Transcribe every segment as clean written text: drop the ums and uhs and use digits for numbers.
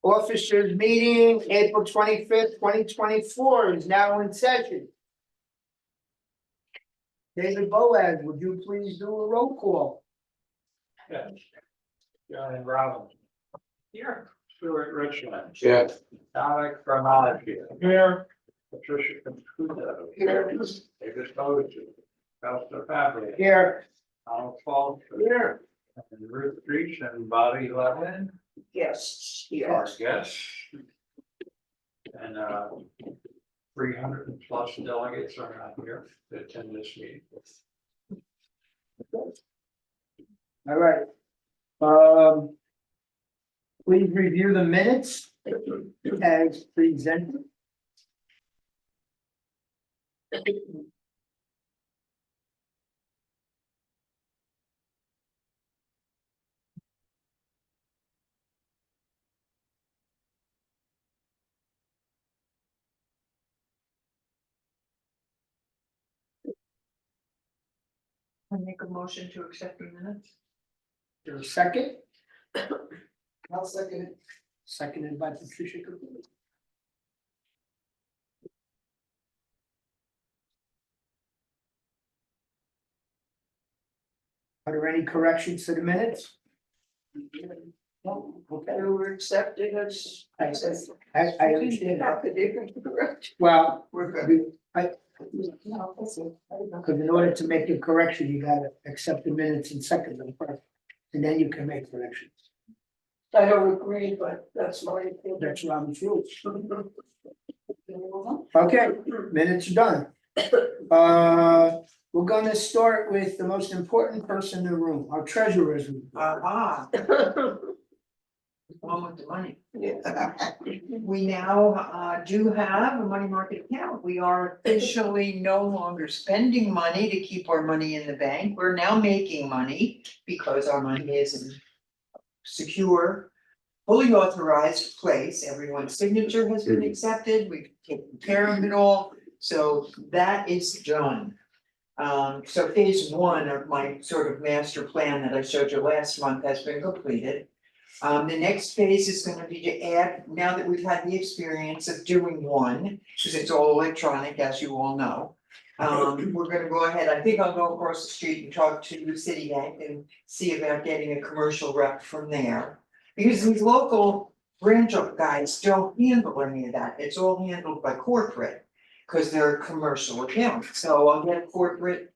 Officers meeting, April 25th, 2024 is now in session. David Boaz, would you please do a roll call? Yes. John Robbins. Here. Stuart Richland. Yes. Alec Bernard here. Patricia Caputo. Here. David Bowden. Counselor Fabry. Here. Al Falk. Here. And Ruth Reach and Bobby Levin. Yes. Our guests. And 300 plus delegates are not here to attend this meeting. All right. Please review the minutes as presented. I make a motion to accept the minutes. There's a second, I'll second it. seconded by Patricia Caputo. Are there any corrections to the minutes? No, okay, They were accepted as. I understand that. Could they be correct? Well, We're good. because in order to make a correction, you gotta accept the minutes and second them first, and then you can make corrections. I don't agree, but that's my opinion. That's Robert's rules. Okay, minutes are done. We're gonna start with the most important person in the room, our treasurer's report. One with the money. We now do have a money market account. We are officially no longer spending money to keep our money in the bank. We're now making money because our money is in secure, fully authorized place. Everyone's signature has been accepted. We've taken care of it all. So that is done. So phase one of my sort of master plan that I showed you last month has been completed. The next phase is gonna be to add, now that we've had the experience of doing one, because it's all electronic, as you all know. We're gonna go ahead, I think I'll go across the street and talk to Citibank and see about getting a commercial rep from there. Because these local branch guys don't handle any of that, it's all handled by corporate, because they're commercial accounts, so I'll get a corporate.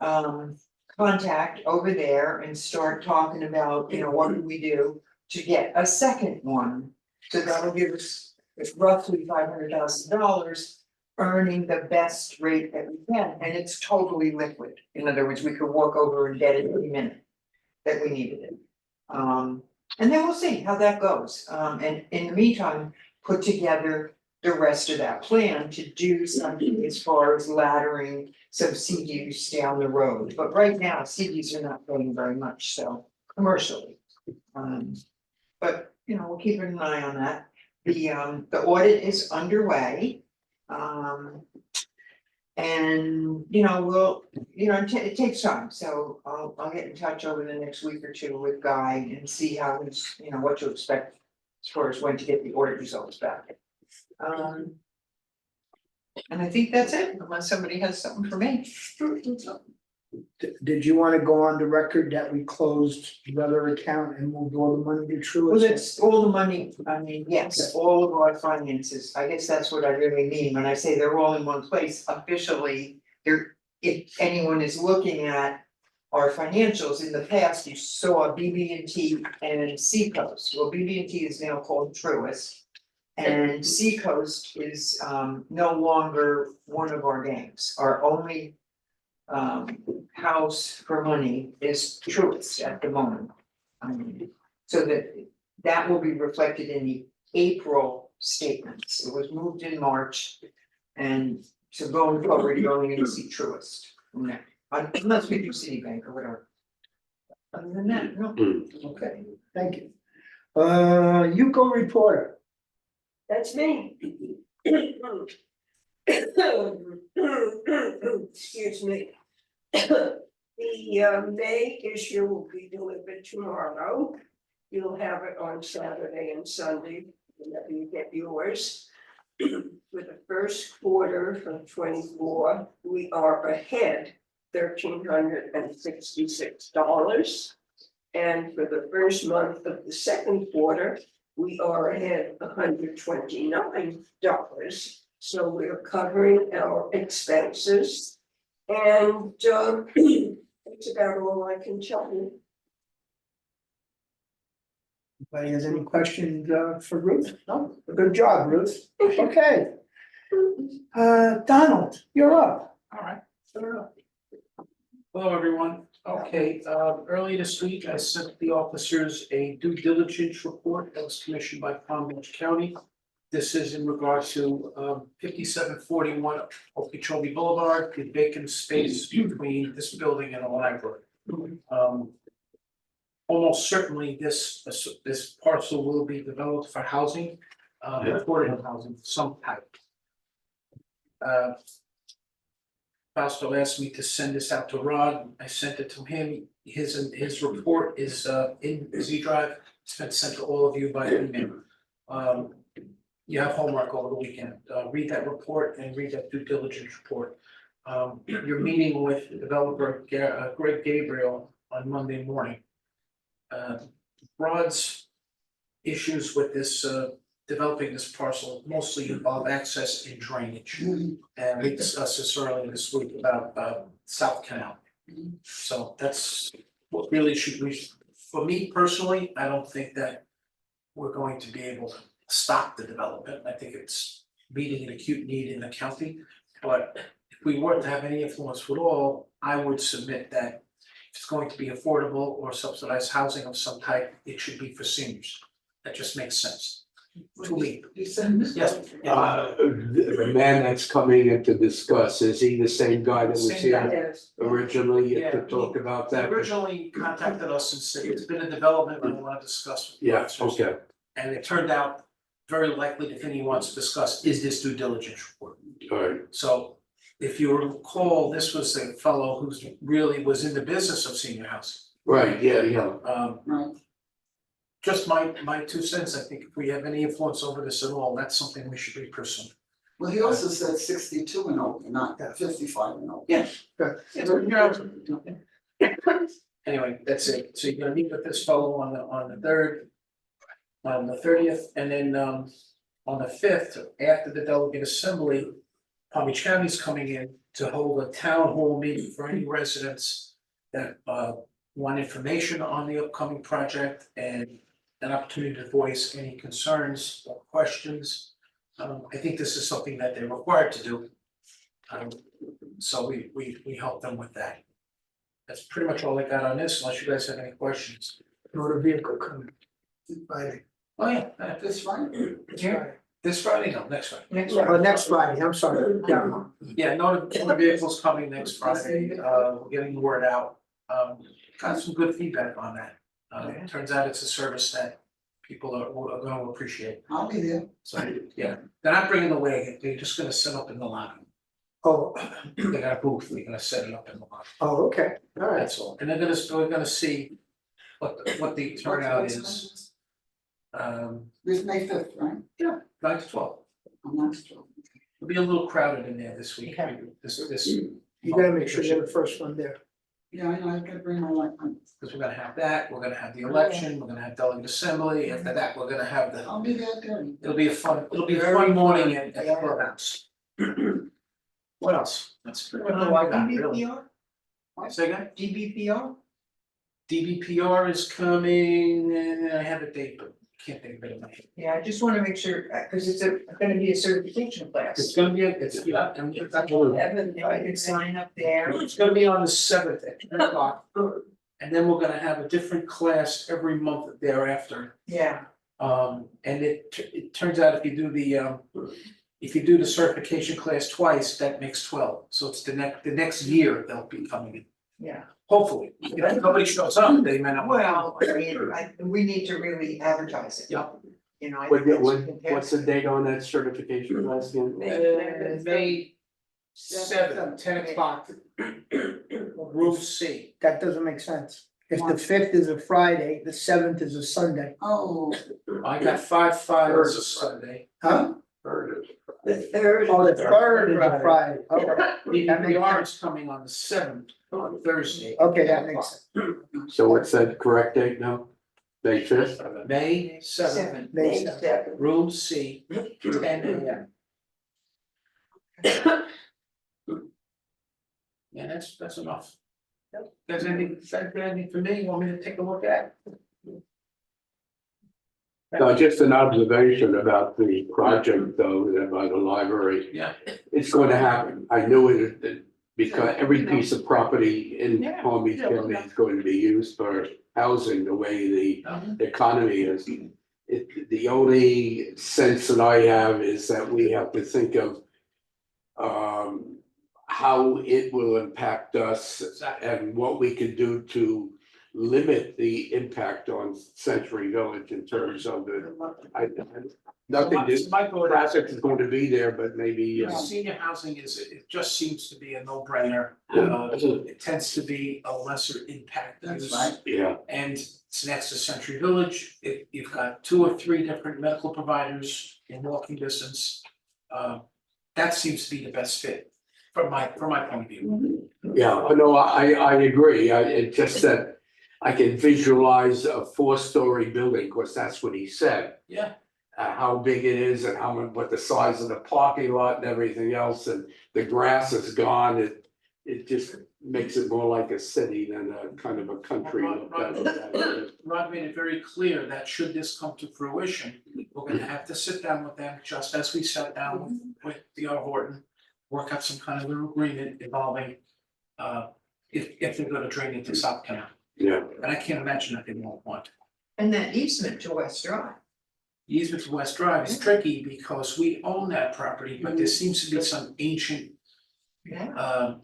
Contact over there and start talking about, you know, what do we do to get a second one? So that'll give us roughly $500,000, earning the best rate that we can, and it's totally liquid. In other words, we could walk over and get it any minute that we needed it. And then we'll see how that goes, and in the meantime, put together the rest of that plan to do something as far as laddering some CDs down the road, but right now, CDs are not going very much, so commercially. But, you know, we're keeping an eye on that. The audit is underway. And, you know, we'll, you know, it takes time, so I'll get in touch over the next week or two with Guy and see how it's, you know, what to expect as far as when to get the audit results back. And I think that's it, unless somebody has something for me. Did you wanna go on the record that we closed the other account and moved all the money to Truist? Well, that's all the money, I mean, yes, all of our finances, I guess that's what I really mean when I say they're all in one place officially. There, if anyone is looking at our financials in the past, you saw BB&T and Seacoast. Well, BB&T is now called Truist. And Seacoast is no longer one of our banks. Our only house for money is Truist at the moment. So that will be reflected in the April statements. It was moved in March. And so going forward, you're only gonna see Truist. Unless we do Citibank or whatever. Other than that, no. Okay, thank you. Yuko reporter. That's me. Excuse me. The May issue will be delivered tomorrow. you'll have it on Saturday and Sunday, whenever you get yours. For the first quarter of 24, we are ahead $1,366. And for the first month of the second quarter, we are ahead $129. So we're covering our expenses. And that's about all I can tell you. Anybody has any questions for Ruth? No? Good job, Ruth. Okay. Donald, you're up. All right. Hello, everyone. Okay, early this week, I sent the officers a due diligence report that was commissioned by Palm Beach County. This is in regards to 5741 Okeechobee Boulevard, the vacant space between this building and the library. Almost certainly this parcel will be developed for housing, affordable housing of some type. Fausto asked me to send this out to Rod. I sent it to him. His report is in Z Drive. It's been sent to all of you by email. You have homework over the weekend. Read that report and read that due diligence report. You're meeting with developer Greg Gabriel on Monday morning. Rod's issues with this developing this parcel mostly involve access and drainage. And we discussed this earlier this week about South Canal. So that's what really should be, for me personally, I don't think that we're going to be able to stop the development. I think it's meeting an acute need in the county. But if we were to have any influence at all, I would submit that if it's going to be affordable or subsidized housing of some type, it should be for seniors. That just makes sense. To me. You send this? Yes. The man that's coming in to discuss, is he the same guy that was Same guy. here Yes. originally Yeah. to talk about They that? originally contacted us and said, it's been a development we want to discuss. with the Yeah, officers." okay, And it turned out very likely the thing he wants to discuss is this due diligence report. all right, So if you recall, this was a fellow who's really was in the business of senior housing. right, yeah. Right. Just my 2 cents, I think if we have any influence over this at all, that's something we should be pursuing. Well, he also said 62 and over, not 55 and over. Yes. Good. Anyway, that's it. So you're gonna meet with this fellow on the 3rd. On the 30th, and then on the 5th, after the delegate assembly, Palm Beach County's coming in to hold a town hall meeting for any residents that want information on the upcoming project and an opportunity to voice any concerns or questions. I think this is something that they're required to do. So we help them with that. That's pretty much all I got on this, unless you guys have any questions. Motor vehicle coming. Friday. Oh, yeah, This Friday? this Friday, no, next Friday. Next Friday, I'm sorry. Yeah. Yeah, no, the vehicle's coming next Friday, we're getting the word out, got some good feedback on that. It turns out it's a service that people are gonna appreciate, I'll be there. so, yeah, they're not bringing the wagon, they're just gonna set up in the lobby. Oh, They got a booth, they're gonna set it up in the lobby, oh, okay, all right. that's all, and we're gonna see what the turnout is. This May 5th, right? 9 to 12, I'm not sure. it'll be a little crowded in there this week, Okay. this. You gotta make sure you're the first one there. Yeah, I know, I gotta bring my light. Because we're gonna have that, we're gonna have the election, we're gonna have delegate assembly, after that, we're gonna have the, I'll be there too. it'll be a fun morning at the courthouse. What else? That's pretty much all I got, really. DBPR, Say again? DBPR? DBPR is coming, and I have a date, but can't think of it in my head. Yeah, I just wanna make sure, cause it's gonna be a certification It's class. gonna be, yeah, and it's If I could sign up there. gonna be on the 7th at 10 o'clock. And then we're gonna have a different class every month thereafter. Yeah, And it turns out if you do the certification class twice, that makes 12, so it's the next year they'll be coming in, yeah. hopefully, if nobody shows up, they may not. Well, I mean, we need to really advertise it. Yeah. You know, I What, think that's what's the fantastic. date on that certification class again? May 7th, 10 o'clock, roof C. That doesn't make sense. If the 5th is a Friday, the 7th is a Sunday, Oh, I got 5/5 as a Sunday. huh? Third is. The third. Oh, the 3rd is a Friday, okay, The That makes yard's coming on the 7th, on Thursday. okay, that makes sense. So what's that correct date now? May 5th? May 7th, May May 7th. 7th. room C, 10 AM. Yeah, that's enough. There's anything for me, you want me to take a look at? No, just an observation about the project though, by the library. Yeah. It's going to happen. I knew it, because every piece of property in Yeah. Palm Beach County is going to be used for housing the way the economy is. The only sense that I have is that we have to think of how it will impact us and what we can do to limit the impact on Century Village in terms of the, nothing, traffic is going to be there, but maybe. Senior housing it just seems to be a no-brainer. It tends to be a lesser impact that's use. right. Yeah, And it's next to Century Village, you've got 2 or 3 different medical providers in walking distance. That seems to be the best fit from my point of view. yeah, no, I agree. It just that I can visualize a 4-story building, of course, that's what he said. Yeah. How big it is and what the size of the parking lot and everything else, and the grass is gone, it just makes it more like a city than a kind of a country. Rod made it very clear that should this come to fruition, we're gonna have to sit down with them, just as we sat down with D.R. Horton. Work out some kind of an agreement involving, if they're gonna drain into South Canal, Yeah, and I can't imagine that they won't want. And that easement to West Drive. The easement to West Drive is tricky because we own that property, but there seems to be some ancient Yeah.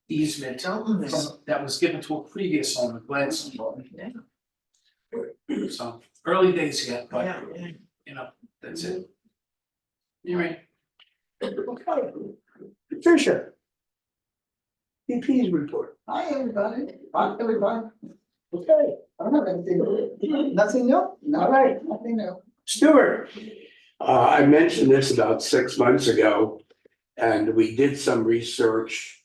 easement Dalton is, that was given to a previous owner, Gladstone. yeah, So early days yet, but yeah. you know, that's it. You're right. Okay. Patricia. VP's report, Hi, everybody. Hi, everybody. okay, I don't have anything. nothing new, all No, right, nothing new. Stuart, I mentioned this about 6 months ago, and we did some research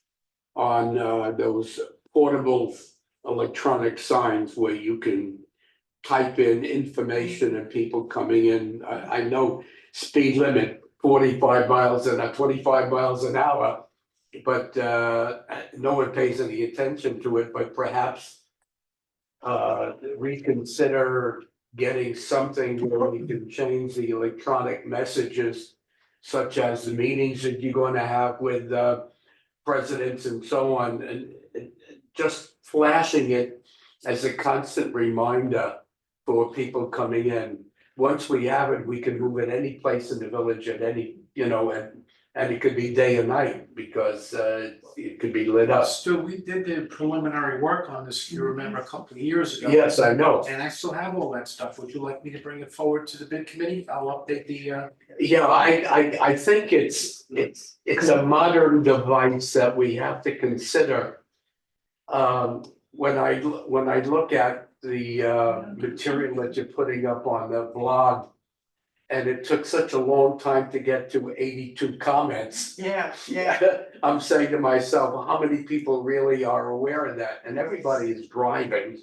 on those portable electronic signs where you can type in information and people coming in. I know speed limit 45 miles an hour, 25 miles an hour, but no one pays any attention to it, but perhaps reconsider getting something where we can change the electronic messages, such as the meetings that you're going to have with presidents and so on, and just flashing it as a constant reminder for people coming in. Once we have it, we can move it any place in the village at any, and it could be day and night because it could be lit up. Stu, we did the preliminary work on this, if you remember, a couple of years ago. Yes, I know. And I still have all that stuff. Would you like me to bring it forward to the bid committee? I'll update the Yeah, I think it's a modern device that we have to consider. When I look at the material that you're putting up on the blog, and it took such a long time to get to 82 comments. Yeah, I'm saying to myself, how many people really are aware of that? And everybody is driving.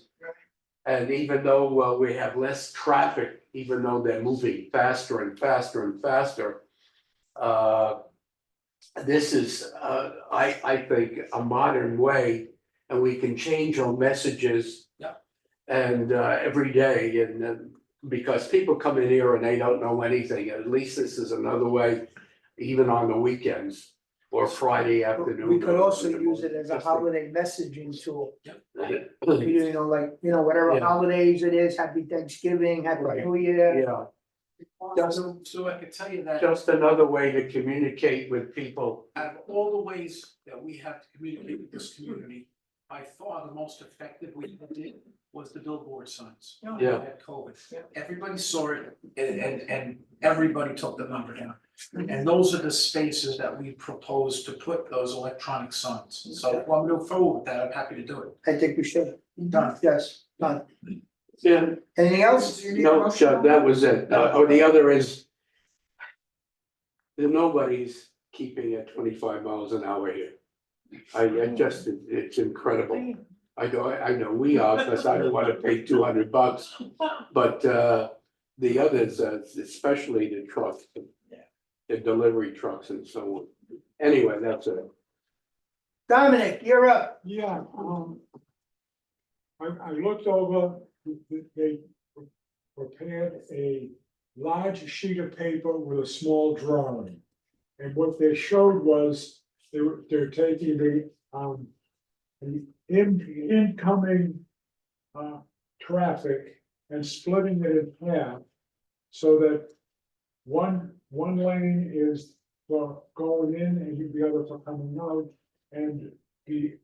And even though we have less traffic, even though they're moving faster and faster and faster, this is, I think, a modern way, and we can change our messages. Yeah. And every day, and because people come in here and they don't know anything, at least this is another way, even on the weekends or Friday afternoon. we could also use it as a holiday messaging tool. Yeah, Whatever Yeah. holidays it is, happy Thanksgiving, happy New Year. So I can tell you that just another way to communicate with people. out of all the ways that we have to communicate with this community, by far the most effective we ever did was the billboard signs. Yeah. At COVID. Everybody saw it and everybody took the number down. And those are the spaces that we propose to put those electronic signs. So if I'm move forward with that, I'm happy to do it. I think we should. Done, yes, done. Yeah, Anything else? Do you need a no, motion Chuck, on that was it. Or the other is nobody's keeping at 25 miles an hour here. I just, it's incredible. I know we are, because I don't wanna pay $200, but the others, especially the trucks. The delivery trucks and so on. Anyway, that's it. Dominic, you're up. Yeah, I looked over, they prepared a large sheet of paper with a small drawing. And what they showed was, they're taking the incoming traffic and splitting it in half. So that one lane is for going in and the other for coming out, and the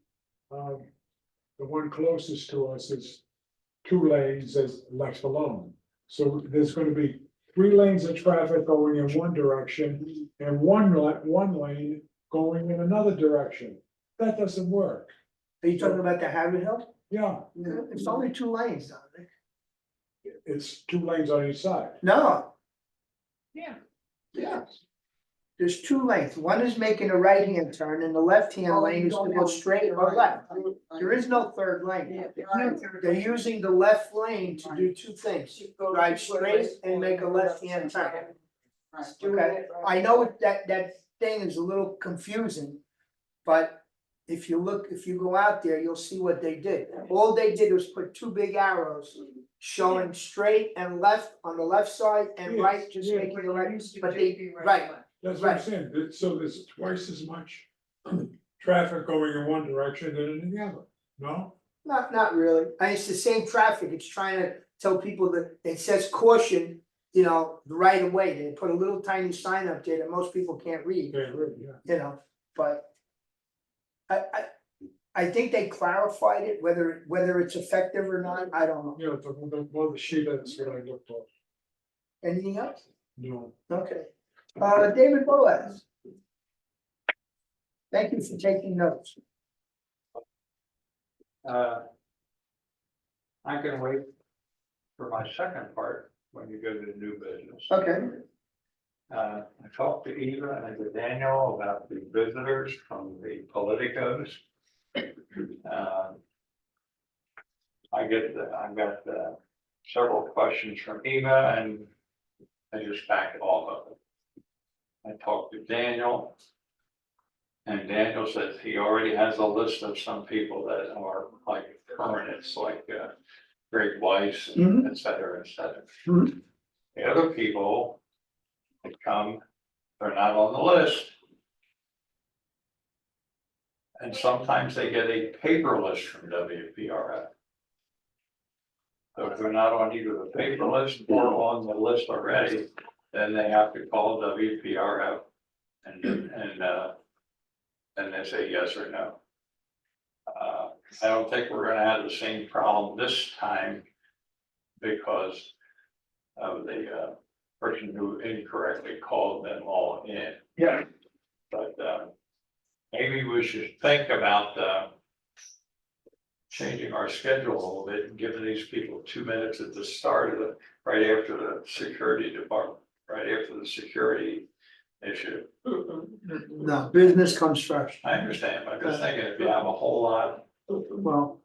one closest to us is 2 lanes that's left alone. So there's gonna be 3 lanes of traffic going in one direction and one lane going in another direction. That doesn't work. Are you talking about the Harvard Hill? Yeah, It's only 2 lanes, Dominic. it's 2 lanes on each side. No, Yeah. there's 2 lanes. One is making a right-hand turn and the left-hand lane is to go straight or left. There is no third lane. They're using the left lane to do 2 things, drive straight and make a left-hand turn. Okay, I know that thing is a little confusing, but if you go out there, you'll see what they did. All they did was put 2 big arrows showing straight and left on the left side and right, just Yeah, making a right, but they, right, That's what I'm Right. saying, so there's twice as much traffic going in one direction than in the other, no? not really. It's the same traffic. It's trying to tell people that it says caution, the right of way. They put a little tiny sign up there that most people can't read, Okay, really, yeah. but I think they clarified it, whether it's effective or not, I don't know. Yeah, the sheet, that's what I looked for, Anything else? no. Okay, David Boaz. Thank you for taking notes. I'm gonna wait for my second part when you go to the new business. Okay. I talked to Eva and to Daniel about the visitors from the politicos. I've got several questions from Eva and I just backed all of it. I talked to Daniel. And Daniel says he already has a list of some people that are like permanents, like Greg Weiss, Mhm. et cetera, et cetera. Mhm. The other people that come, they're not on the list. And sometimes they get a paper list from WPRF. So if they're not on either the paper list or on the list already, then they have to call WPRF and they say yes or no. I don't think we're gonna have the same problem this time because of the person who incorrectly called them all in. Yeah. But maybe we should think about changing our schedule a little bit and giving these people 2 minutes at the start of right after the security department, right after the security issue. No, business comes first. I understand, but I'm just thinking if you have a whole lot, Well,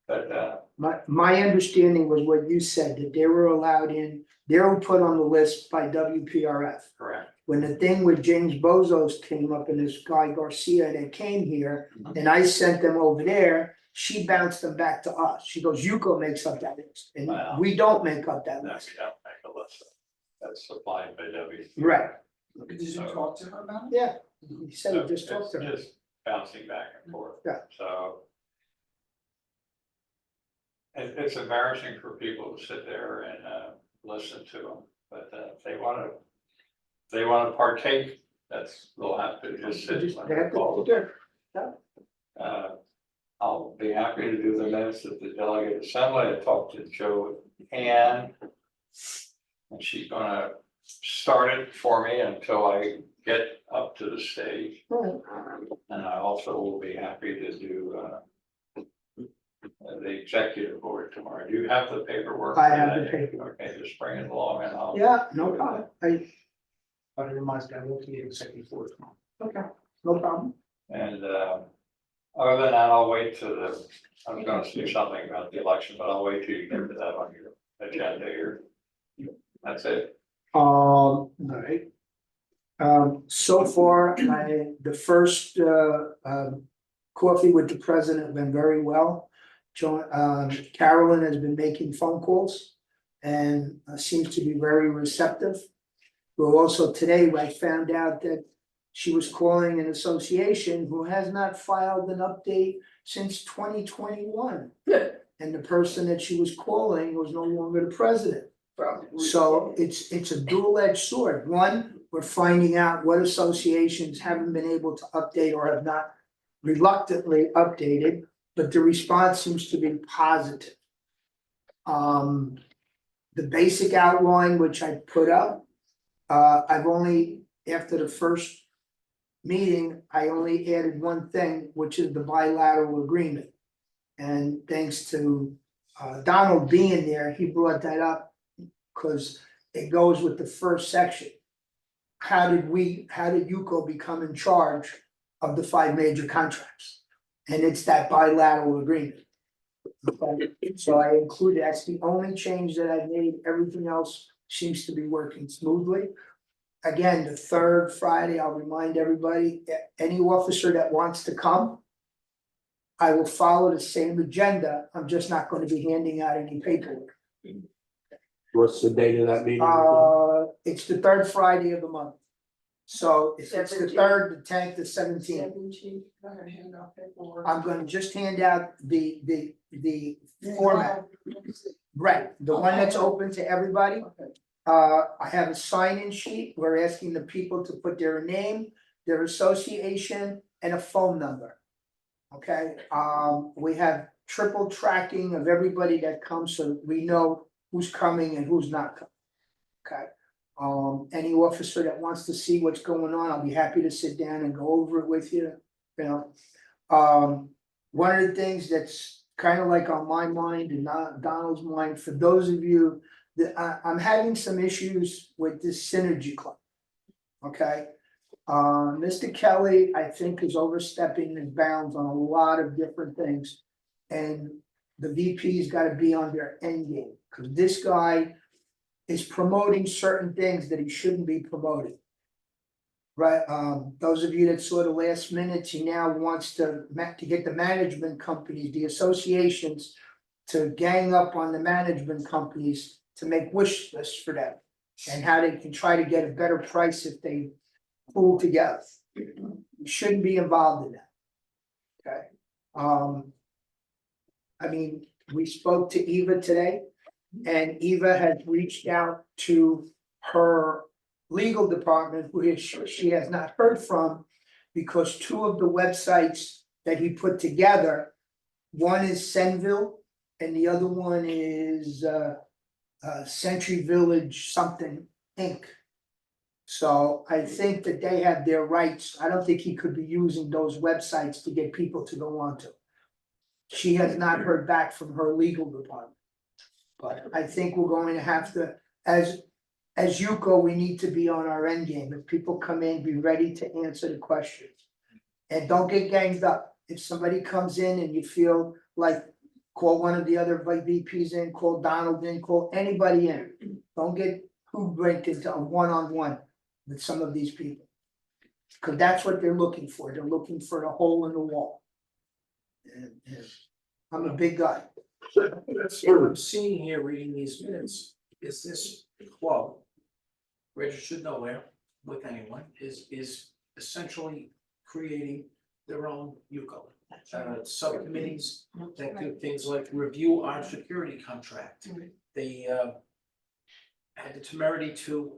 but my understanding was what you said, that they were allowed in, they were put on the list by WPRF. correct. When the thing with James Bozos came up and this guy Garcia that came here, and I sent them over there, she bounced them back to us. She goes, Yuko makes up that list, and Wow. we don't make up that No, list. we don't make a list that's supplied by W. Right, Did you talk to her about it? yeah, he said he just talked to her. Just bouncing back and forth. Yeah. So. It's embarrassing for people to sit there and listen to them, but if they wanna partake, they'll have to just sit. when They they're have to called. do it. I'll be happy to do the minutes of the delegate assembly. I talked to Joe Ann. And she's gonna start it for me until I get up to the stage. And I also will be happy to do the executive board tomorrow. Do you have the paperwork? I have the for that? paperwork. Okay, just bring it along and I'll. Yeah, no problem. But it reminds me, I will be executive board tomorrow. Okay, no problem. And other than that, I'll wait to I was gonna say something about the election, but I'll wait till you get to that on your agenda here. That's it. Alright. So far, the first, coffee with the president went very well. Carolyn has been making phone calls and seems to be very receptive. Well, also today, I found out that she was calling an association who has not filed an update since 2021. And the person that she was calling was no longer the president. So it's a dual-edged sword. One, we're finding out what associations haven't been able to update or have not reluctantly updated, but the response seems to be positive. The basic outline which I put up, I've only, after the first meeting, I only added one thing, which is the bilateral agreement. And thanks to Donald being there, he brought that up because it goes with the first section. How did UCO become in charge of the 5 major contracts? And it's that bilateral agreement. Okay, so I included, that's the only change that I made. Everything else seems to be working smoothly. Again, the third Friday, I'll remind everybody, any officer that wants to come, I will follow the same agenda. I'm just not going to be handing out any paperwork. What's the date of that meeting? It's the third Friday of the month. So if it's the 17th. third, the 10th, the 17th, I'm gonna just hand out the format. Right, the one that's open to everybody. I have a sign-in sheet. We're asking the people to put their name, their association, and a phone number. Okay, we have triple tracking of everybody that comes, so we know who's coming and who's not coming. Okay, any officer that wants to see what's going on, I'll be happy to sit down and go over it with you, you know. One of the things that's kind of like on my mind and Donald's mind, for those of you that I'm having some issues with this Synergy Club. Okay, Mr. Kelly, I think, is overstepping his bounds on a lot of different things. And the VP's gotta be on their end game, because this guy is promoting certain things that he shouldn't be promoting. Right, those of you that saw the last minutes, he now wants to get the management companies, the associations, to gang up on the management companies to make wish lists for them. And how they can try to get a better price if they pull together. You shouldn't be involved in that. Okay, I mean, we spoke to Eva today, and Eva has reached out to her legal department, which she has not heard from, because 2 of the websites that he put together, one is Senville and the other one is Century Village something Inc. So I think that they have their rights. I don't think he could be using those websites to get people to go on to. She has not heard back from her legal department. But I think we're going to have to, as UCO, we need to be on our end game. If people come in, be ready to answer the questions. And don't get ganged up. If somebody comes in and you feel like, call one of the other VPs in, call Donald in, call anybody in. Don't get hoodwinked into a one-on-one with some of these people. Because that's what they're looking for. They're looking for the hole in the wall. And I'm a big guy. What I'm seeing here, reading these minutes, is this club, registered nowhere with anyone, is essentially creating their own UCO. Subcommittees that do things like review our security contract. They had the temerity to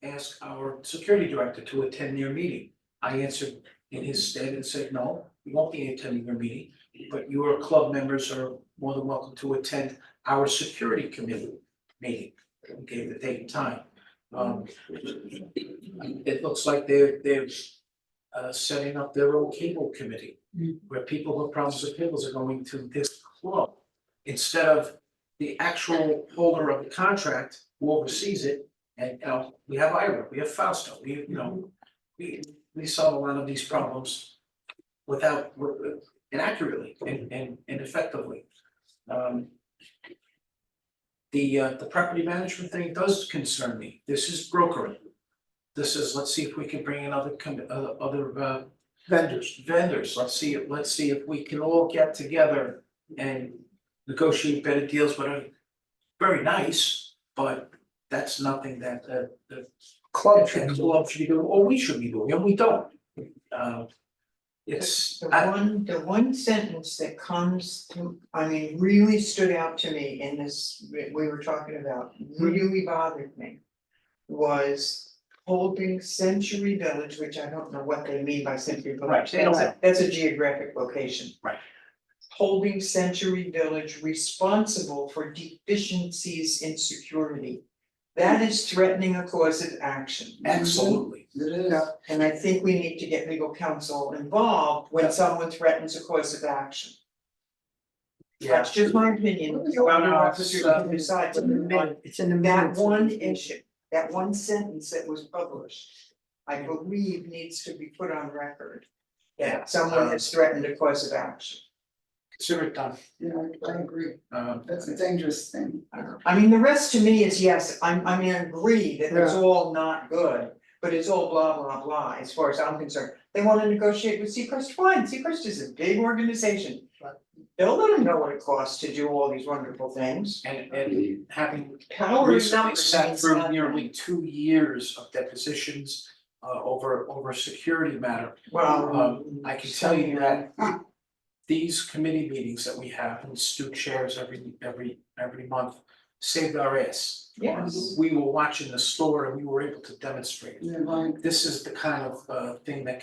ask our security director to attend their meeting. I answered in his stead and said, no, we won't be attending their meeting. but your club members are more than welcome to attend our security committee meeting. We gave the date and time. It looks like they're setting up their own cable committee, where people who have problems with cables are going to this club. Instead of the actual holder of the contract who oversees it, and, we have Ira, we have Fausto, we solve a lot of these problems without, inaccurately and effectively. The property management thing does concern me. This is brokering. This is, let's see if we can bring in other Vendors. Let's see if we can all get together and negotiate better deals, but are very nice, but that's nothing that the Club should and do. club should be doing, or we should be doing, and we don't. The one sentence that comes to, I mean, really stood out to me in this, we were talking about, really bothered me. Was holding Century Village, which I don't know what they mean by Century Right, Village, they don't that's a geographic location. Right. Holding Century Village responsible for deficiencies in security. That is threatening a course of action. Absolutely. It is. And I think we need to get legal counsel involved when someone threatens a course of action. That's just my opinion. The other officers can decide, but It's in the that minutes. one issue, that one sentence that was published, I believe needs to be put on record. Yeah. That someone has threatened a course of action. Consider it done. Yeah, I agree. That's a dangerous thing. I mean, the rest to me is, yes, I agree that it's all not good, but it's all blah, blah, blah, as far as I'm concerned. They wanna negotiate with Seacrest, fine, Seacrest is a big organization. They'll let them know what it costs to do all these wonderful things. And having Power in recently numbers sat means through nothing. nearly 2 years of depositions over security matter. Well. I can tell you that these committee meetings that we have, and Stu chairs every month, saved our ass. Yes. We were watching the store and we were able to demonstrate. Yeah, right. This is the kind of thing that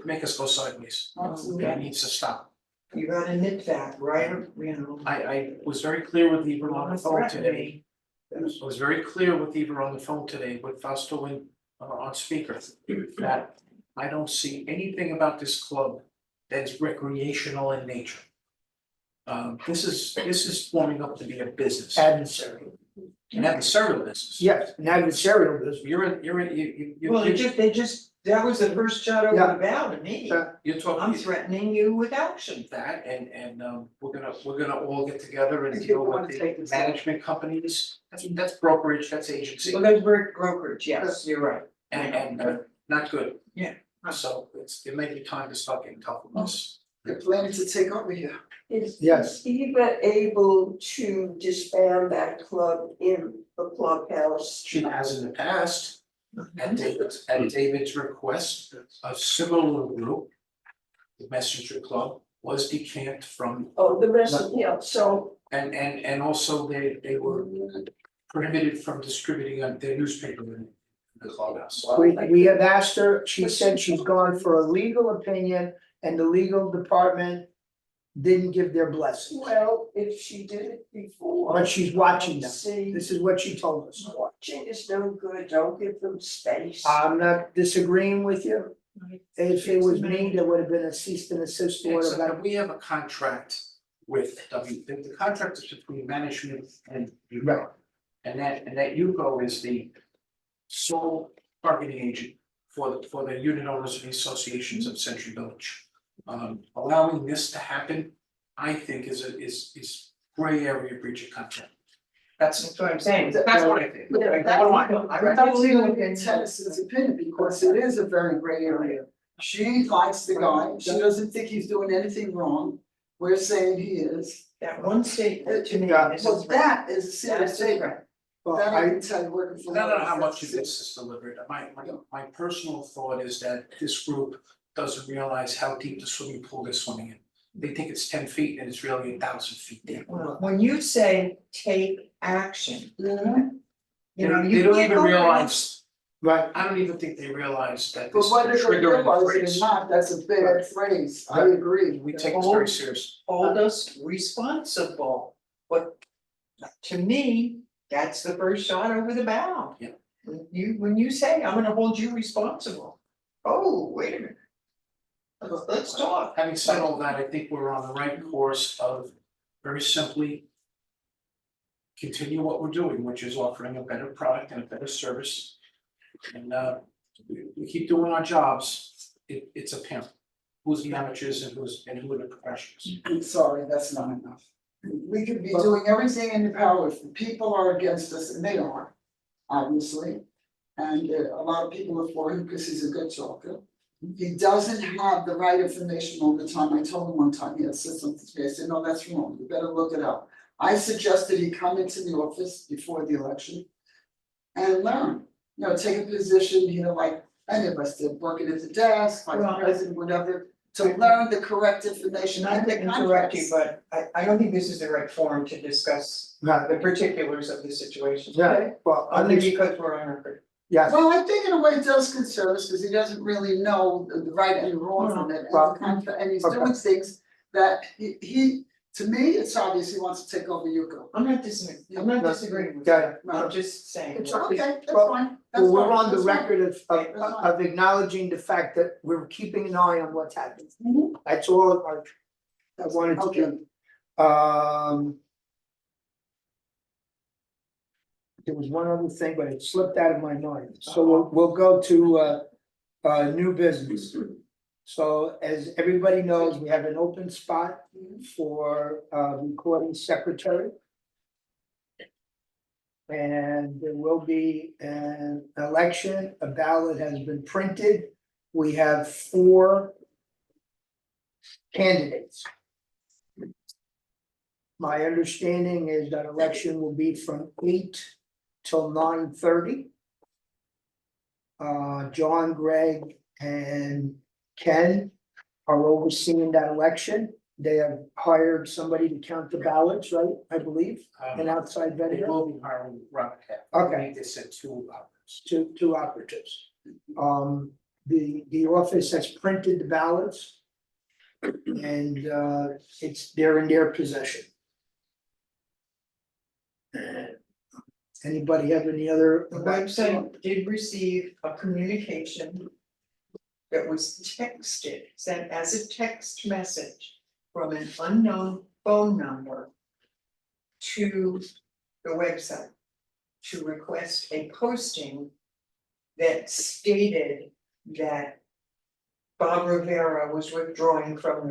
make us go sideways. Absolutely. It needs to stop. You gotta admit that, right, you know. I was very clear with Eva on the phone today. Threatening. I was very clear with Eva on the phone today, with Fausto and on speaker, that I don't see anything about this club that's recreational in nature. This is forming up to be a business, Adversarial. an adversarial business. Yes, an adversarial business. Well, they just, that was the first shot over the bow to me. You're I'm talking threatening you with action. that and we're gonna all get together and If you deal wanna with take the this management companies. That's brokerage, that's agency. Well, that's brokerage, yes, you're right. And not good. Yeah. So it may be time to start getting tough with us. They're planning to take over here. Yes. Is Eva able to disband that club in the clubhouse? She has in the past, at David's request, a similar group, the Messenger Club, was decamped from, Oh, the rest of, yeah, so, and also they were prohibited from distributing their newspaper in the clubhouse. We have asked her, she said she's gone for a legal opinion and the legal department didn't give their blessing. well, if she did it before. But she's watching them. See, This is what she told us. watching is no good, don't give them space. I'm not disagreeing with you. If it was me, there would have been a cease and desist order. Except we have a contract with the contract is between management and Yugo. And that Yugo is the sole bargaining agent for the unit owners of the associations of Century Village. Allowing this to happen, I think is gray area breach of contract. That's what I'm saying. That's what I think. Yeah, that's really Tennison's opinion, because it is a very gray area. She likes the guy, she doesn't think he's doing anything wrong, we're saying he is. That one statement to me, Yeah. this Well, is. that is a serious That's statement. different. Well, That I I, can tell you working for. I don't know how much of this is deliberate. My personal thought is that this group doesn't realize how deep the swimming pool they're swimming in. They think it's 10 feet and it's really 1,000 feet deep. Well, when you say take action, Mhm. you know, They you don't can't even go around. realize Right, I don't even think they realize that But this is whether a they trigger in the realize it or phrase. not, that's a bad phrase, I Right. agree. We take this very seriously. Hold us responsible, but to me, that's the first shot over the bow. Yeah. When you say, I'm gonna hold you responsible, oh, wait a minute. Let's talk. Having said all that, I think we're on the right course of very simply continue what we're doing, which is offering a better product and a better service. And we keep doing our jobs, it's apparent who's the amateurs and who are the professionals. I'm sorry, that's not enough. We could be doing everything in the power, if the people are against us, and they are, obviously. And a lot of people are for him because he's a good talker. He doesn't have the right information all the time. I told him one time, he had said something to me, I said, no, that's wrong, you better look it up. I suggested he come into the office before the election and learn, take a position, like any of us did, working at the desk, Well, vice president, whatever, to learn the correct information Not and to the interrupt you, contracts. but I don't think this is the right forum to discuss right, the particulars of the situation. yeah, well, Only under, because we're on record. yes, Well, I think in a way it does concern us, because he doesn't really know the right and the wrong from it, and Well, the contract, and he's okay. doing things that he, to me, it's obvious he wants to take over Yuko. I'm not disagreeing with you, Okay. I'm just saying. It's Okay, that's Well, fine, that's well, we're fine, on the that's fine. record That's fine. of acknowledging the fact that we're keeping an eye on what's happening. Mhm. That's all I wanted to Okay. do. There was one other thing, but it slipped out of my mind, so we'll go to new business. So as everybody knows, we have an open spot for recording secretary. And there will be an election, a ballot has been printed, we have 4 candidates. My understanding is that election will be from 8 till 9:30. John, Greg, and Ken are overseeing that election. They have hired somebody to count the ballots, right, I believe, an outside They vendor, will be hiring Robert Cap. Okay. They said 2 hours. two operatives. The office has printed the ballots. And they're in their possession. Anybody have any other? The website did receive a communication that was texted, sent as a text message from an unknown phone number to the website to request a posting that stated that Bob Rivera was withdrawing from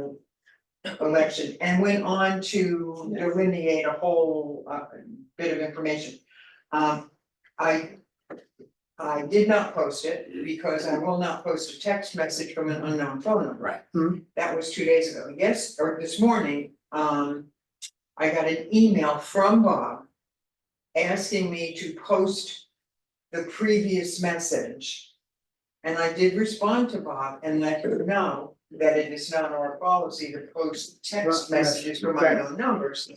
the election and went on to delineate a whole bit of information. I did not post it because I will not post a text message from an unknown phone number. Right. That was 2 days ago. Yes, or this morning, I got an email from Bob asking me to post the previous message. And I did respond to Bob and let him know that it is not our policy to post text Right, messages from right. unknown numbers.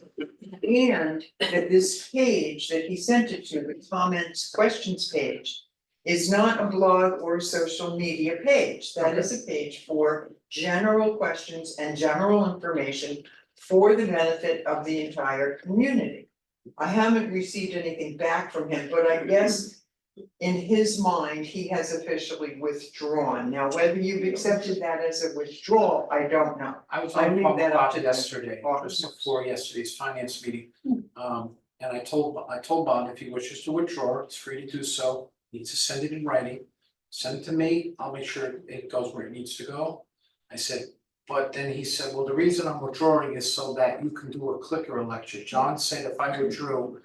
And that this page that he sent it to, the comments, questions page, is not a blog or social media page. That is a page for general questions and general information for the benefit of the entire community. I haven't received anything back from him, but I guess in his mind, he has officially withdrawn. Now, whether you've accepted that as a withdrawal, I don't know. I was I on leave Bob that up to the yesterday, just officers. before yesterday's finance meeting. And I told Bob if he wishes to withdraw, it's free to do so, needs to send it in writing. Send it to me, I'll make sure it goes where it needs to go. I said, but then he said, well, the reason I'm withdrawing is so that you can do a clicker election. John said if I withdrew.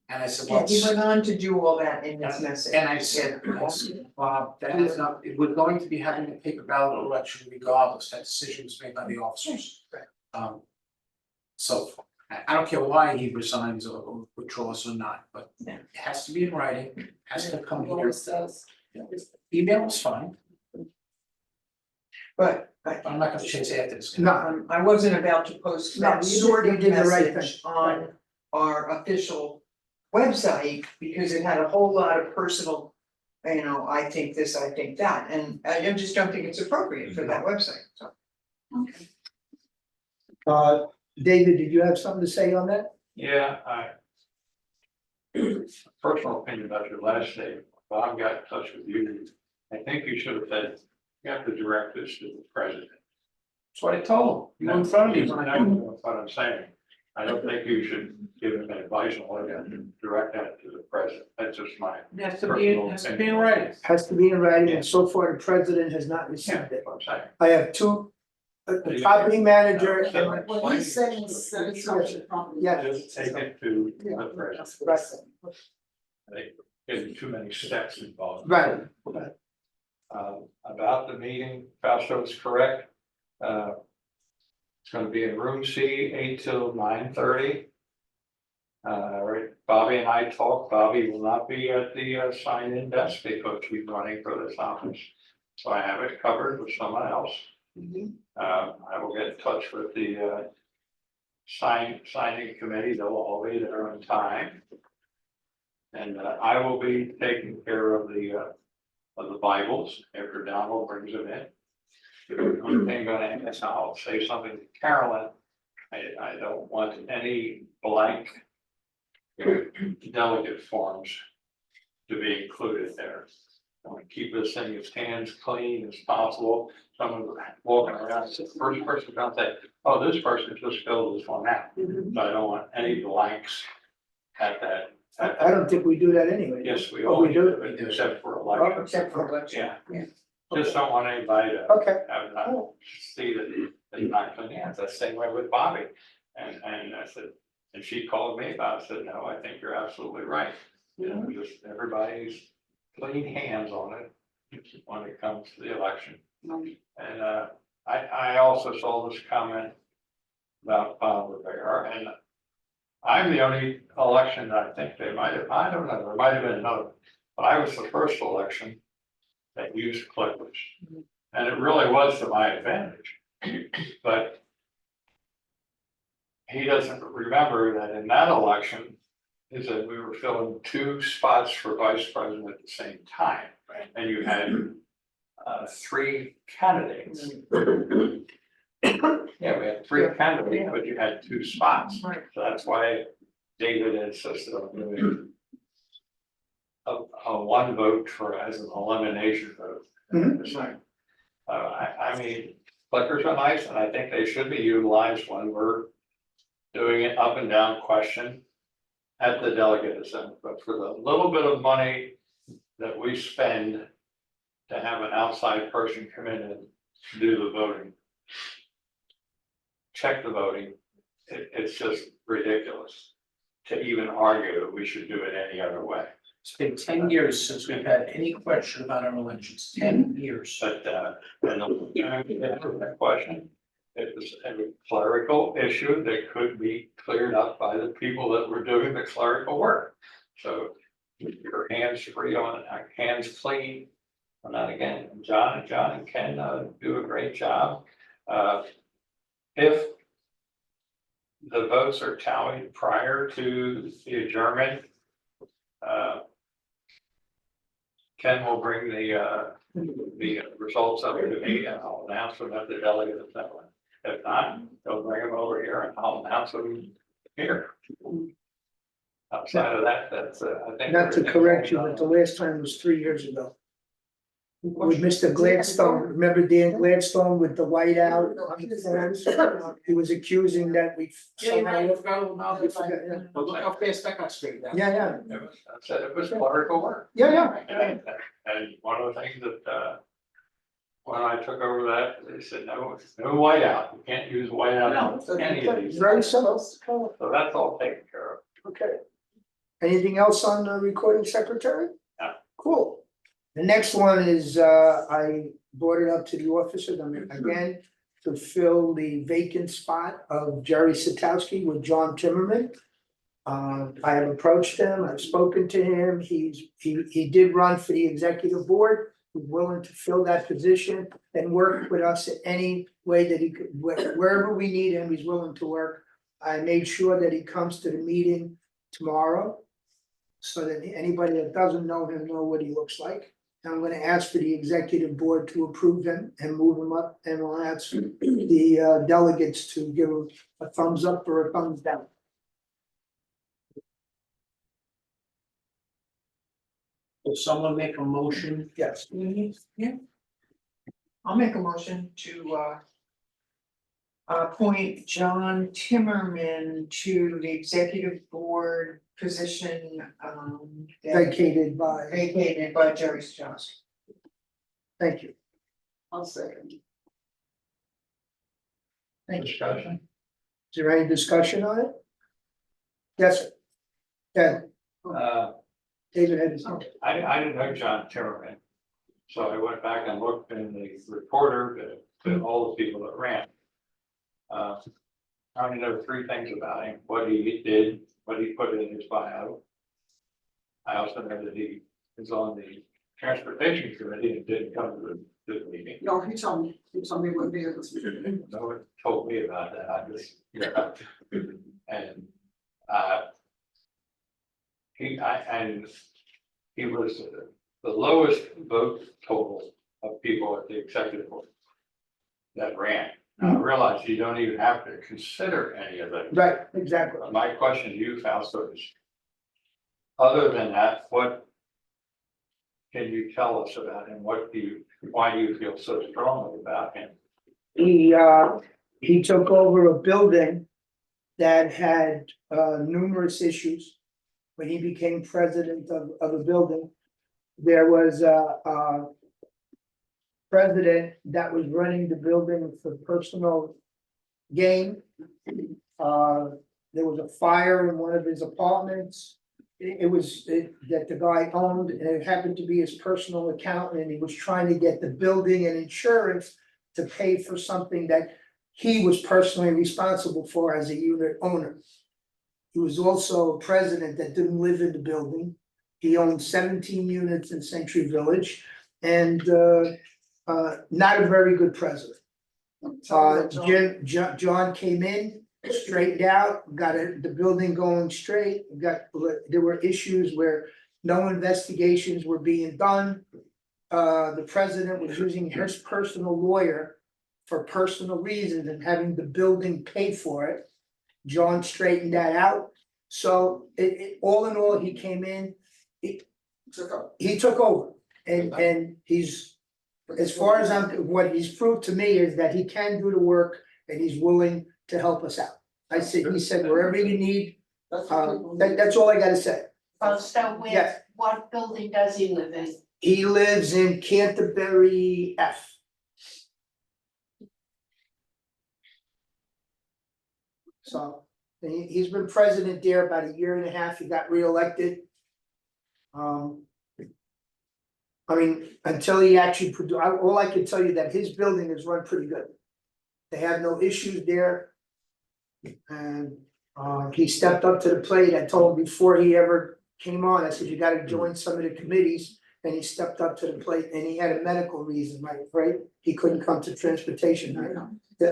And I said, Yeah, well. he went on to do all that in his message. And I said, Bob, that is not, we're going to be having a paper ballot election regardless, that decision was made by the officers. So, I don't care why he resigns or withdraws or not, but Yeah. it has to be in writing, has to come It here. always does. Email is fine, But I'm not gonna chase after this guy. No, I wasn't about to post No, that you sort of did the right message thing. on our official website because it had a whole lot of personal you know, I think this, I think that, and I just don't think it's appropriate for that website, so. David, did you have something to say on that? Yeah, personal opinion about your last statement, Bob got in touch with you. I think you should have said, you have to direct this to the president. That's what I told him, you were in front of me when I. That's what I'm saying. I don't think you should give him advice on what to direct that to the president. That's just my. It has to be in writing. Has to be in writing, and so far the president has not received it. What I'm saying. I have two, the property manager and, What he's saying is that it's not your property. Yeah. Just take it to Yeah, the president. that's what he's saying. They getting too many steps involved. right, About the meeting, Fausto is correct. It's gonna be in room C, 8 till 9:30. Right, Bobby and I talked, Bobby will not be at the sign-in desk because he's running for this office. So I have it covered with someone else. I will get in touch with the signing committee, they'll all be there on time. And I will be taking care of the Bibles after Donald brings them in. The only thing gonna, I'll say something to Carolyn, I don't want any blank delegate forms to be included there. I want to keep this thing as hands clean as possible. Someone walking around, the first person gonna say, oh, this person just filled this one out. So I don't want any blanks at that. I don't think we do that anyway. Yes, we Oh, we always do? do it, except for election. Except for election. Yeah. Just don't want anybody to Okay, have not see that you're not clean hands. That's the same way with Bobby. And I said, and she called me about it, I said, no, I think you're absolutely right. You know, just everybody's clean hands on it when it comes to the election. And I also saw this comment about Bob Rivera, and I'm the only election that I think they might have, I don't know, there might have been another, but I was the first election that used clippers. And it really was to my advantage, but he doesn't remember that in that election, is that we were filling 2 spots for vice president at the same time, right? And you had 3 candidates. Yeah, we had 3 candidates, but you had 2 spots. Right. So that's why David insisted on doing a 1 vote for as an elimination vote. Mhm. I mean, clickers are nice, and I think they should be utilized when we're doing an up and down question at the delegate assembly, but for the little bit of money that we spend to have an outside person come in and do the voting, check the voting, it's just ridiculous to even argue that we should do it any other way. It's been 10 years since we've had any question about our elections, 10 years. But, and the question, it was a clerical issue that could be cleared up by the people that were doing the clerical work. So your hands free on it, hands clean. And then again, John and Ken do a great job. If the votes are tallied prior to the adjournment, Ken will bring the results up to me and I'll announce them at the delegate assembly. If not, they'll bring them over here and I'll announce them here. Outside of that, that's, I think. not to correct you, but the last time was 3 years ago. With Mr. Gladstone, remember Dan Gladstone with the whiteout on the forms? He was accusing that we. Yeah, you're right, I forgot all about We it. forgot, yeah. But look how fast that got straightened out. Yeah, I said it was clerical work. yeah. And one of the things that, when I took over that, they said, no whiteout, you can't use whiteout on any of these. Very simple. So that's all taken care of. Okay. Anything else on the recording secretary? No. Cool. The next one is, I brought it up to the officers, I mean, again, to fill the vacant spot of Jerry Satowski with John Timmerman. I have approached him, I've spoken to him, he did run for the executive board. He's willing to fill that position and work with us in any way that he could, wherever we need him, he's willing to work. I made sure that he comes to the meeting tomorrow. so that anybody that doesn't know him know what he looks like. And I'm gonna ask for the executive board to approve him and move him up, and we'll ask the delegates to give him a thumbs up or a thumbs down. Will someone make a motion? Yes. Yeah. I'll make a motion to appoint John Timmerman to the executive board position Vacated by, vacated by Jerry Johnson. thank you. I'll second. Thank you. Discussion? Is there any discussion on it? Yes, sir. Yeah, David had his hand. I didn't know John Timmerman. So I went back and looked in the reporter to all the people that ran. I only know three things about him, what he did, what he put in his bio. I also know that he is on the transportation committee and didn't come to the meeting. No, he told me he wouldn't be able to. No one told me about that, I just, yeah. And, he was the lowest vote total of people at the executive board that ran. Now, I realize you don't even have to consider any of it. Right, exactly. My question to you, Fausto, is, other than that, what can you tell us about him? Why do you feel so strongly about him? He took over a building that had numerous issues. When he became president of a building, there was a president that was running the building for personal gain. There was a fire in one of his apartments. It was that the guy owned, and it happened to be his personal account, and he was trying to get the building and insurance to pay for something that he was personally responsible for as a unit owner. He was also a president that didn't live in the building. He owned 17 units in Century Village, and not a very good president. John came in, straightened out, got the building going straight, there were issues where no investigations were being done. The president was using his personal lawyer for personal reasons and having the building pay for it. John straightened that out, so all in all, he came in, he took over, and he's, as far as what he's proved to me is that he can do the work and he's willing to help us out. He said, wherever you need, that's all I gotta say. So Yes. what building does he live in? He lives in Canterbury F. So, he's been president there about a year and a half, he got reelected. I mean, until he actually all I can tell you that his building is run pretty good. They have no issues there. And he stepped up to the plate. I told him before he ever came on, I said, you gotta join some of the committees. And he stepped up to the plate, and he had a medical reason, right? He couldn't come to transportation, right?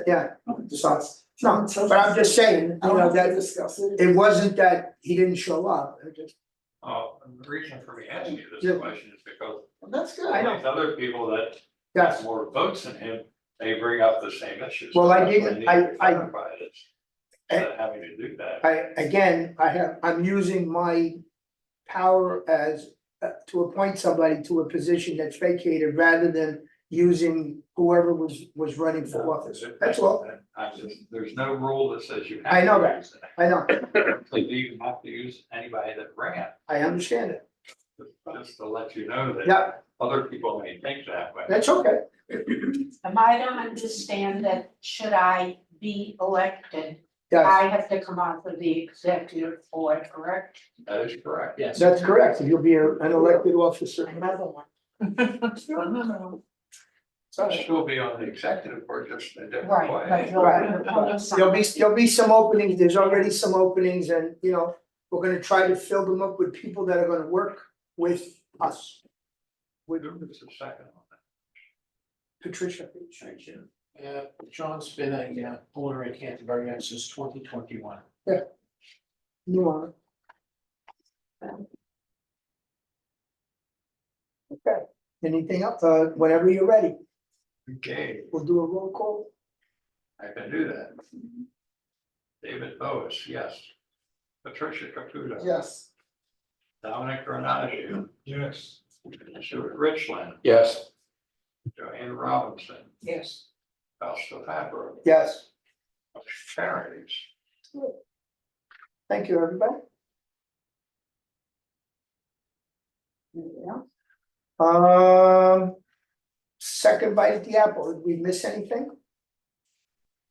Yeah, so, no, but I'm just saying, I you don't know, have to that discuss it. it wasn't that he didn't show up, it just, And the reason for me asking you Yeah. this question is because That's good. I know. these other people that yes. have more votes than him, they bring up the same issues. Well, I That's why didn't- need I- to clarify this, instead of having to do that. I'm using my power as to appoint somebody to a position that's vacated rather than using whoever was running for office. That's all. There's no rule that says you have. I know to that. use it. I know, So you even have to use anybody that ran, I understand it. just to let you know that Yeah, other people may think that way. that's okay. Am I to understand that should I be elected, Yes, I have to come off of the executive board, correct? That is correct. Yes. that's correct. You'll be an elected officer. Another one. So still be on the executive board, just in a different Right, way. but Right. There'll be some openings, there's already some openings, and we're gonna try to fill them up with people that are gonna work with us. With Who's the second on that? Patricia. Thank you. John's been a owner in Canterbury since 2021. You are. Anything else? Whenever you're ready, Okay, we'll do a roll call. I can do that. David Boas, yes. Patricia Caputo. Yes. Dominic Granacci. Yes. Stuart Richland. Yes. Joanne Robinson. Yes. Fausto Fabro. Yes, Charities. thank you, everybody. Second bite at the apple, did we miss anything?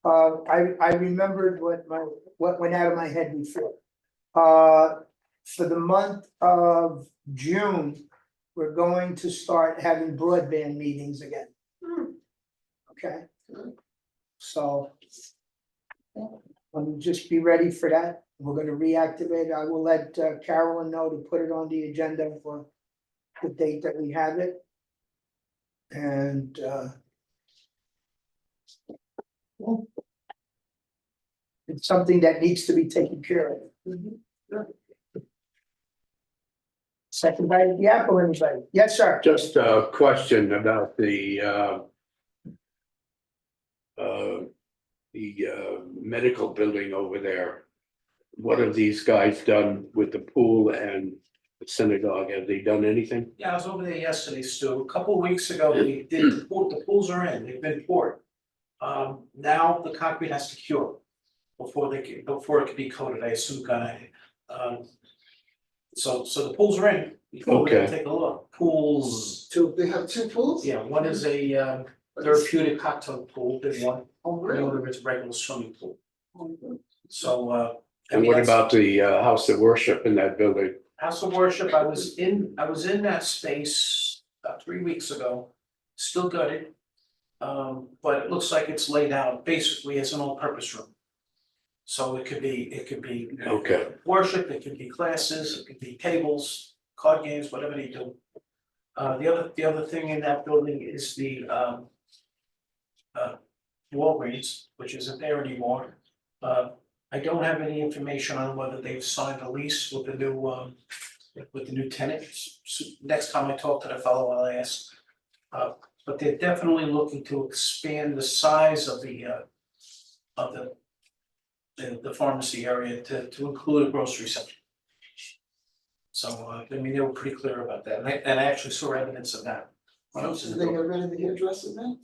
I remembered what went out of my head before. For the month of June, we're going to start having broadband meetings again. Okay? So. Just be ready for that. We're gonna reactivate. I will let Carolyn know to put it on the agenda for the date that we have it. And it's something that needs to be taken care of. Second bite of the apple, anybody? Yes, sir. Just a question about the medical building over there. What have these guys done with the pool and the synagogue? Have they done anything? Yeah, I was over there yesterday, Stu. A couple of weeks ago, we did, the pools are in, they've been poured. Now the concrete has to cure before it can be coated, I assume, so the pools are in. Before we Okay. take a look, pools, They have two pools? yeah, one is a therapeutic cocktail pool, big one, Oh, the really? other is regular swimming pool. Oh, good. So I And mean, what that's- about the house of worship in that building? House of worship, I was in that space about 3 weeks ago, still gutted. But it looks like it's laid out basically as an all-purpose room. So it could be Okay. worship, it could be classes, it could be tables, card games, whatever they do. The other thing in that building is the Walgreens, which isn't there anymore. I don't have any information on whether they've signed a lease with the new tenant. So next time I talk to the fellow, I'll ask. But they're definitely looking to expand the size of the pharmacy area to include a grocery section. So, I mean, they were pretty clear about that, and I actually saw evidence of that. When I was in Did the they building. get rid of the hairdresser then?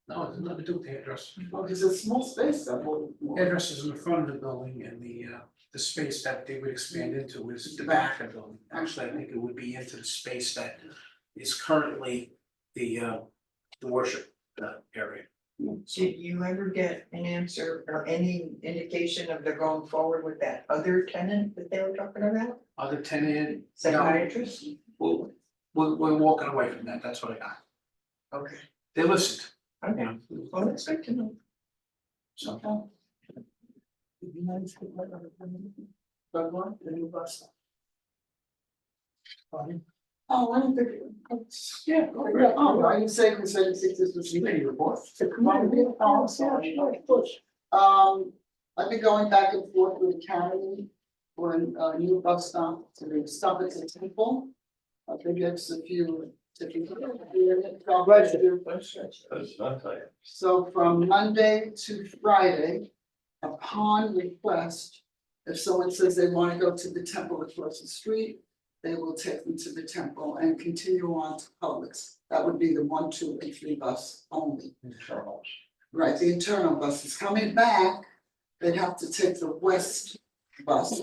No, it has nothing to do with the hairdresser. Oh, because it's a small space, that whole. Hairdressers in the front of the building, and the space that they would expand into is the back of the building. Actually, I think it would be into the space that is currently the worship area. Did you ever get an answer or any indication of they're going forward with that other tenant that they were talking about? Other tenant, Psychiatrist? we're walking away from that, that's what I got. Okay, They listened, okay, know, well, that's good to know. so. But what, the new bus stop? Oh, I don't think. Yeah, oh, I didn't say, because I didn't think this was committee report. Oh, sorry. I've been going back and forth with Academy for a new bus stop, to stop at the temple. I think it's a few. So from Monday to Friday, upon request, if someone says they want to go to the temple across the street, they will take them to the temple and continue on to Publix. That would be the 1, 2, and 3 bus only. Internals. Right, the internal bus is coming back, they'd have to take the west bus.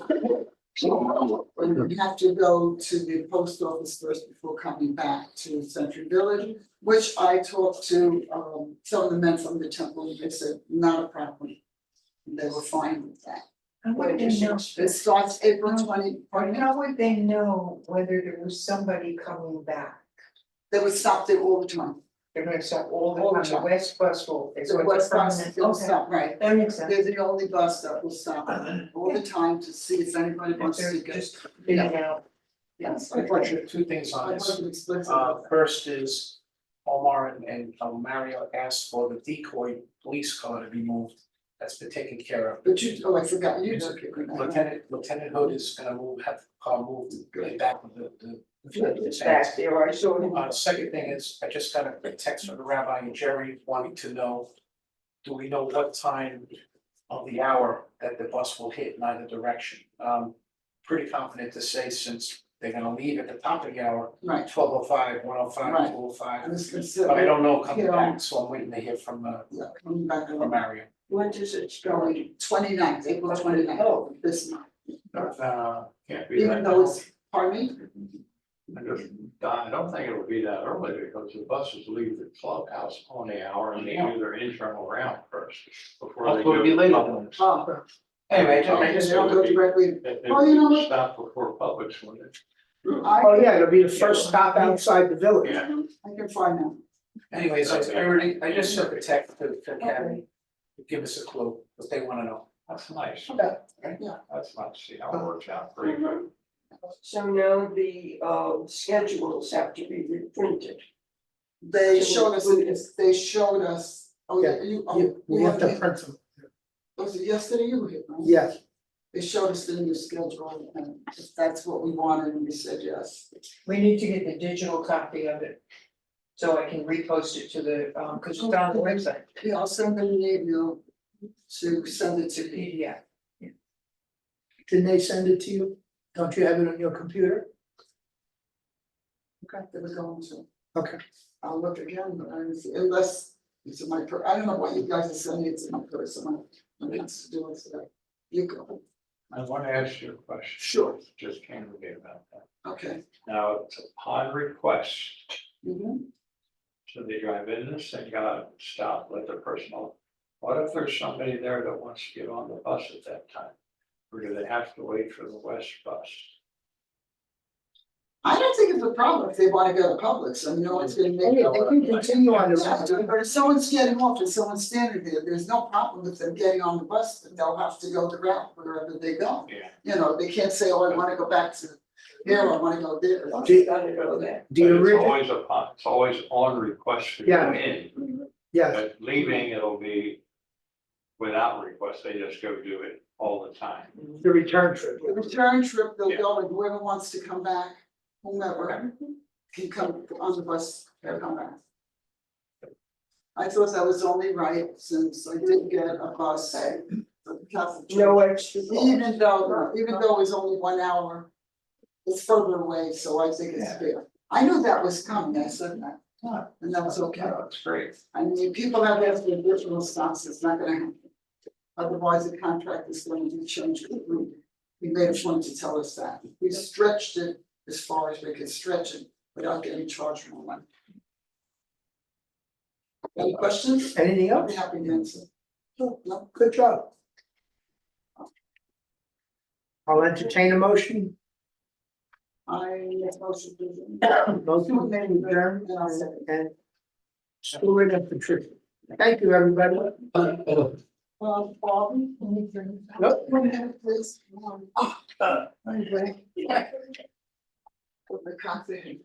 Or you'd have to go to the post office first before coming back to Century Village, which I talked to some of the men from the temple, and they said, not a problem. They were fine with that. How would they know, It starts April 20. how would they know whether there was somebody coming back? They would stop there all the time. They're gonna stop all the All the time, the time. west bus will, is The what's west bus, permanent, they'll okay, stop, right. that makes sense. They're the only bus that will stop all the time to see if anybody If wants they're to get. just in and out. Yes. Unfortunately, 2 things I on this. wasn't explicit about that. First is Omar and Mario asked for the decoy police car to be moved that's been taken care of. But you, oh, I forgot, you took it. Lieutenant Hood is gonna have the car moved back with the. It's back there, I saw him. Second thing is, I just got a text from the rabbi and Jerry wanting to know, do we know what time of the hour that the bus will hit in either direction? Pretty confident to say, since they're gonna leave at the top of the hour, Right, 12:05, 1:05, Right. 2:05. I was gonna say. But I don't know coming Yeah. back, so I'm waiting to hear from Yeah, coming back from on Mario. When does it start? going 29th, April 29th, this month. Can't be Even that. though it's, pardon me? I don't think it would be that early because the buses leave the clubhouse on the hour and they do their internal round first. Before they Hopefully go. it'll be late. Oh, Anyway, okay, just, they don't go directly. They Oh, you know what? stop before Publix when it. Oh, yeah, it'll be the first stop outside the village. Yeah. I can find out. anyways, I just sent a text to Academy. Give us a clue, what they wanna know. That's nice. Okay. That's nice. See how it works out. Pretty good. So now the schedules have to be reprinted. They So showed us, oh, yeah, We have to print them. was it yesterday you were here, right? Yes. They showed us the new schedule, and if that's what we wanted, and we said yes. We need to get the digital copy of it. So I can repost it to the, cause it's on the website, Yeah, I'll send them an email to send it to me. PDF. Didn't they send it to you? Don't you have it on your computer? Okay, they were going to. Okay. I'll look again, but I didn't see, unless it's in my I don't know what you guys are sending, it's in my personal, I mean, it's to do with today. You go, I want to ask you a question. Sure. Just came to me about that. okay. Now, it's upon request, Mhm. so they drive in this thing, got stop, let the person know. What if there's somebody there that wants to get on the bus at that time? Or do they have to wait for the west bus? I don't think it's a problem if they wanna go to Publix, I mean, no one's gonna make. They can continue on the Yeah, but if someone's getting off and someone's standing there, there's no problem with them getting on the bus, but they'll have to go the route wherever they go. Yeah. You know, they can't say, oh, I wanna go back to here, I wanna go there. Gotta go there. The But it's original, always upon, it's always on request to go Yeah. in, yes, but leaving, it'll be without request, they just go do it all the time. the return trip. The return trip, they'll Yeah. go, and whoever wants to come back, whomever, can come on the bus and come back. I thought that was only right, since I did get a bus. for the Catholic church. No extra cost. Even though it's only 1 hour, it's further away, so I think it's fair. I knew that was coming, I said that, and that was okay. That's great. I mean, people have asked for additional stops, it's not gonna happen. Otherwise, the contract is going to be changed completely. We made a point to tell us that. We stretched it as far as we could stretch it without getting charged more money. Any questions? Anything I'll else? be happy to answer. No, Good job. I'll entertain a motion. I make motion to. Motion made and adjourned, And I'll second. and Stuart and Patricia. Thank you, everybody. Bobby? Nope. 1 minute, please. Uh, Put the coffee in.